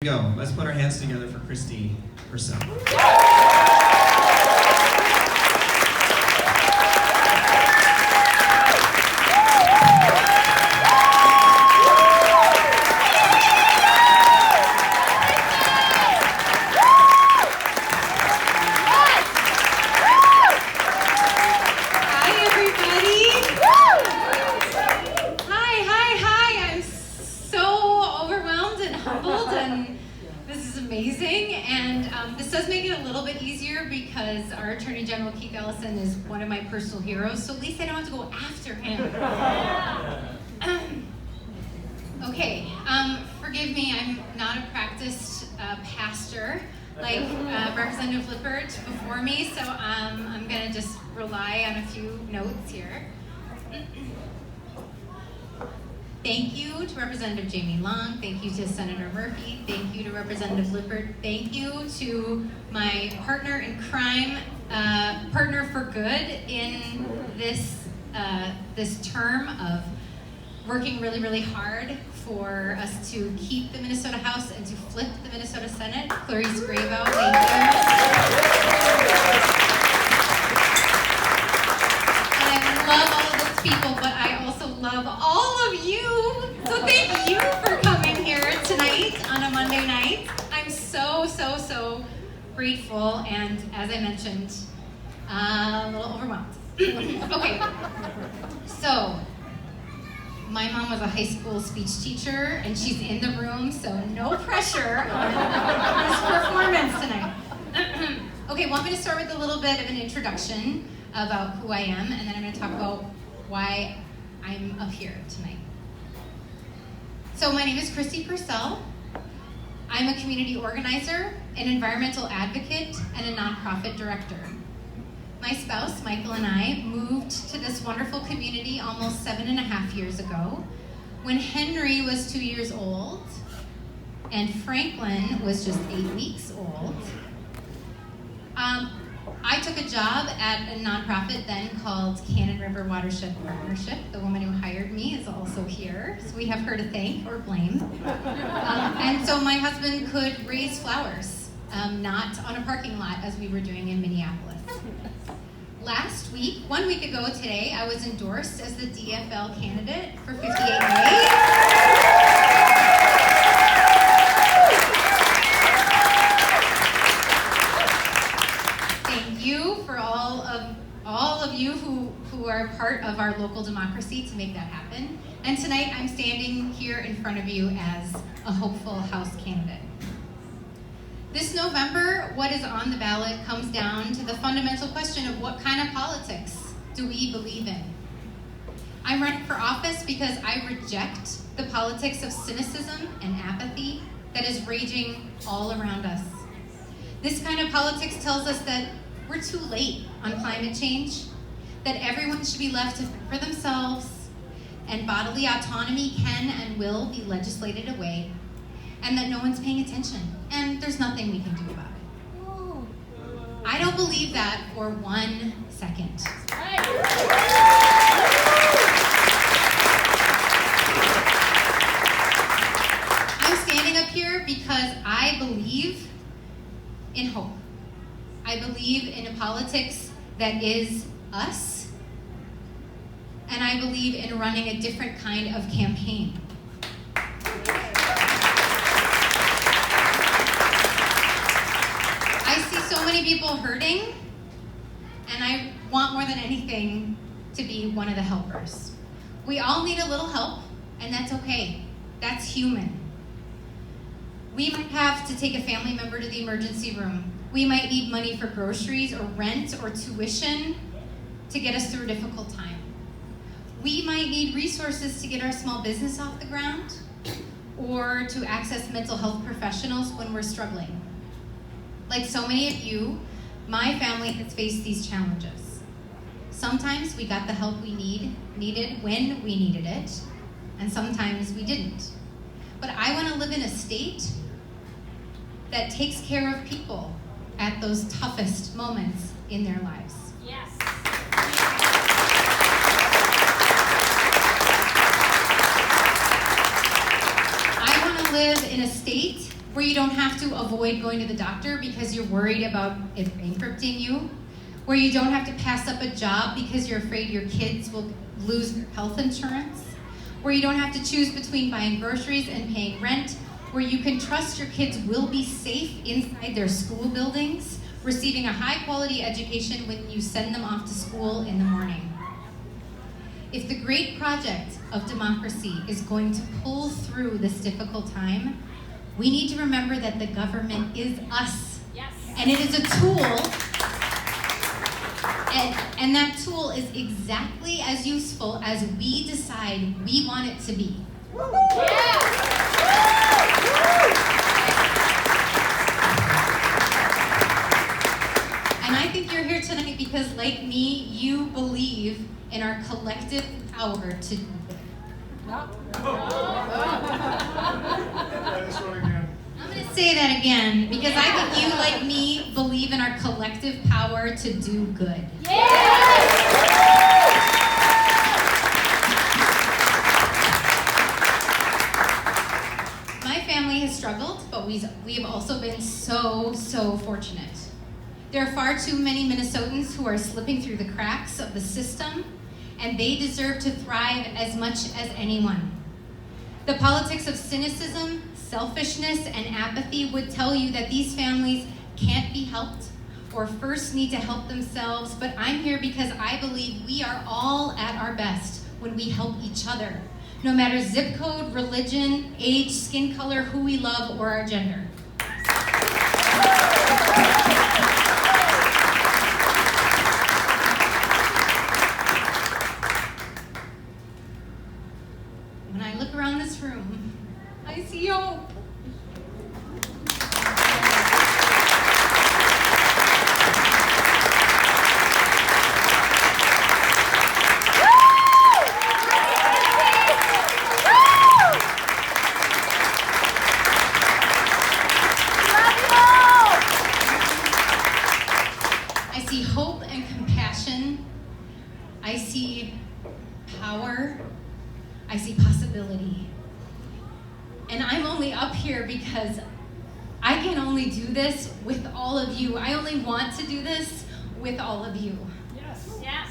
Go. Let's put our hands together for Kristi Pursell. Is one of my personal heroes, so at least I don't have to go after him. Okay, forgive me, I'm not a practiced pastor like Representative Lippert before me, so I'm gonna just rely on a few notes here. Thank you to Representative Jamie Long, thank you to Senator Murphy, thank you to Representative Lippert, thank you to my partner in crime, partner for good in this term of working really, really hard for us to keep the Minnesota House and to flip the Minnesota Senate. Clarice Gravo, thank you. And I love all of those people, but I also love all of you. So thank you for coming here tonight on a Monday night. I'm so grateful, and as I mentioned, a little overwhelmed. Okay, so my mom was a high school speech teacher, and she's in the room, so no pressure on this performance tonight. Okay, well, I'm going to start with a little bit of an introduction about who I am, and then I'm going to talk about why I'm up here tonight. So my name is Kristi Pursell. I'm a community organizer, an environmental advocate, and a nonprofit director. My spouse, Michael, and I moved to this wonderful community almost 7.5 years ago when Henry was 2 years old and Franklin was just 8 weeks old. I took a job at a nonprofit then called Cannon River Watershed Partnership. The woman who hired me is also here, so we have her to thank or blame. And so my husband could raise flowers, not on a parking lot as we were doing in Minneapolis. Last week, 1 week ago today, I was endorsed as the DFL candidate for 58A. Thank you for all of you who are part of our local democracy to make that happen. And tonight, I'm standing here in front of you as a hopeful House candidate. This November, what is on the ballot comes down to the fundamental question of what kind of politics do we believe in? I'm running for office because I reject the politics of cynicism and apathy that is raging all around us. This kind of politics tells us that we're too late on climate change, that everyone should be left to fend for themselves, and bodily autonomy can and will be legislated away, and that no one's paying attention, and there's nothing we can do about it. I don't believe that for 1 second. I'm standing up here because I believe in hope. I believe in a politics that is us, and I believe in running a different kind of campaign. So many people hurting, and I want more than anything to be one of the helpers. We all need a little help, and that's okay. That's human. We might have to take a family member to the emergency room. We might need money for groceries or rent or tuition to get us through a difficult time. We might need resources to get our small business off the ground or to access mental health professionals when we're struggling. Like so many of you, my family has faced these challenges. Sometimes we got the help we needed when we needed it, and sometimes we didn't. But I want to live in a state that takes care of people at those toughest moments in their lives. Yes. I want to live in a state where you don't have to avoid going to the doctor because you're worried about it bankrupting you, where you don't have to pass up a job because you're afraid your kids will lose their health insurance, where you don't have to choose between buying groceries and paying rent, where you can trust your kids will be safe inside their school buildings, receiving a high-quality education when you send them off to school in the morning. If the great project of democracy is going to pull through this difficult time, we need to remember that the government is us. Yes. And it is a tool, and that tool is exactly as useful as we decide we want it to be. And I think you're here tonight because, like me, you believe in our collective power to do it. I'm going to say that again because I think you, like me, believe in our collective power to do good. My family has struggled, but we have also been so fortunate. There are far too many Minnesotans who are slipping through the cracks of the system, and they deserve to thrive as much as anyone. The politics of cynicism, selfishness, and apathy would tell you that these families can't be helped or first need to help themselves, but I'm here because I believe we are all at our best when we help each other, no matter zip code, religion, age, skin color, who we love, or our gender. When I look around this room, I see hope. I see hope and compassion. I see power. I see possibility. And I'm only up here because I can only do this with all of you. I only want to do this with all of you. Yes. Yes.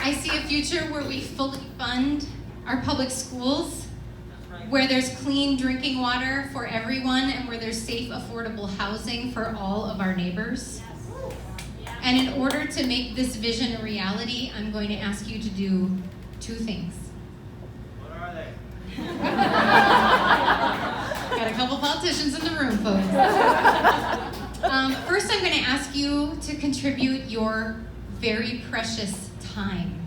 I see a future where we fully fund our public schools, where there's clean drinking water for everyone, and where there's safe, affordable housing for all of our neighbors. And in order to make this vision a reality, I'm going to ask you to do two things. What are they? Got a couple politicians in the room, folks. First, I'm going to ask you to contribute your very precious time.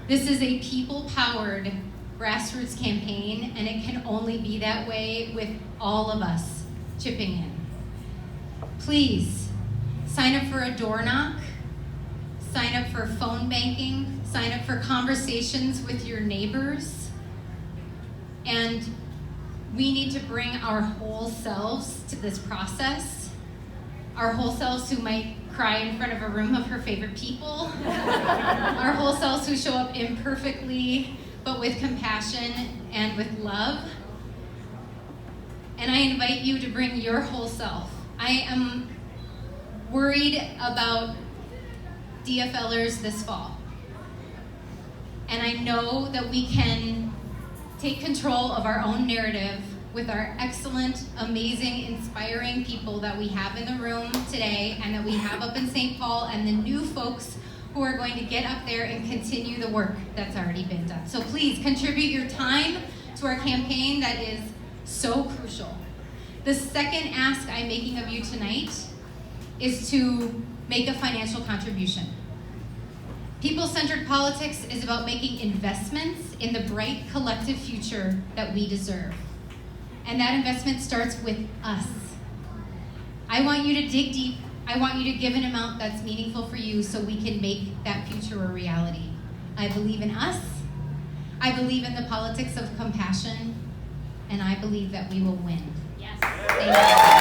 This is a people-powered grassroots campaign, and it can only be that way with all of us chipping in. Please, sign up for a door knock, sign up for phone banking, sign up for conversations with your neighbors, and we need to bring our whole selves to this process. Our whole selves who might cry in front of a room of her favorite people. Our whole selves who show up imperfectly, but with compassion and with love. And I invite you to bring your whole self. I am worried about DFLers this fall. And I know that we can take control of our own narrative with our excellent, amazing, inspiring people that we have in the room today and that we have up in St. Paul, and the new folks who are going to get up there and continue the work that's already been done. So please contribute your time to our campaign that is so crucial. The second ask I'm making of you tonight is to make a financial contribution. People-centered politics is about making investments in the bright collective future that we deserve. And that investment starts with us. I want you to dig deep. I want you to give an amount that's meaningful for you so we can make that future a reality. I believe in us. I believe in the politics of compassion. And I believe that we will win. Yes. Thank you.